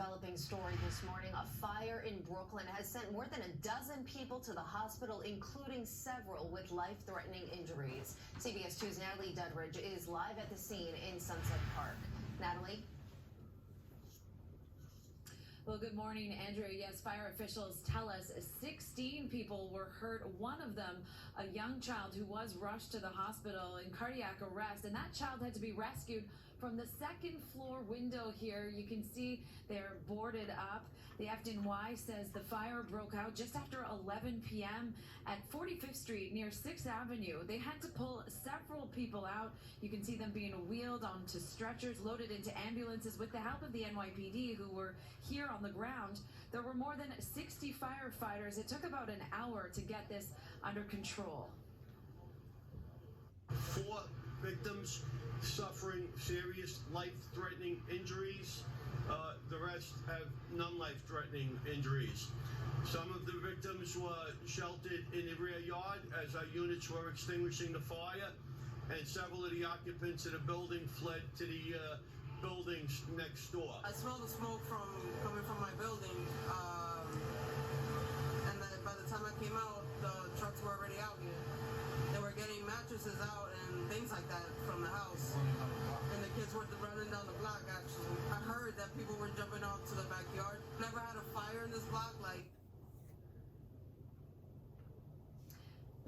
developing story this morning. A fire in Brooklyn has sent more than a dozen people to the hospital, including several with life-threatening injuries. CBS 2's Natalie Dudridge is live at the scene in Sunset Park. Natalie? Well, good morning, Andrea. Yes, fire officials tell us 16 people were hurt. One of them, a young child who was rushed to the hospital in cardiac arrest, and that child had to be rescued from the second floor window here. You can see they're boarded up. The FDNY says the fire broke out just after 11 p.m. at 45th Street near 6th Avenue. They had to pull several people out. You can see them being wheeled onto stretchers, loaded into ambulances with the help of the NYPD, who were here on the ground. There were more than 60 firefighters. It took about an hour to get this under control. 4 victims suffering serious life-threatening injuries. The rest have non-life-threatening injuries. Some of the victims were sheltered in the rear yard as our units were extinguishing the fire, and several of the occupants of the building fled to the buildings next door. I smelled the smoke coming from my building, and then by the time I came out, the trucks were already out here. They were getting mattresses out and things like that from the house, and the kids were running down the block. Actually, I heard that people were jumping out to the backyard. Never had a fire in this block like.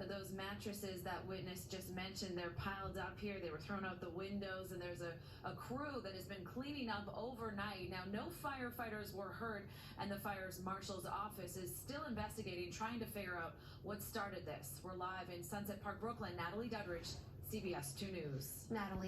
Those mattresses that witness just mentioned, they're piled up here. They were thrown out the windows, and there's a crew that has been cleaning up overnight. Now, no firefighters were hurt, and the fire marshal's office is still investigating, trying to figure out what started this. We're live in Sunset Park, Brooklyn. Natalie Dudridge, CBS 2 News. Natalie.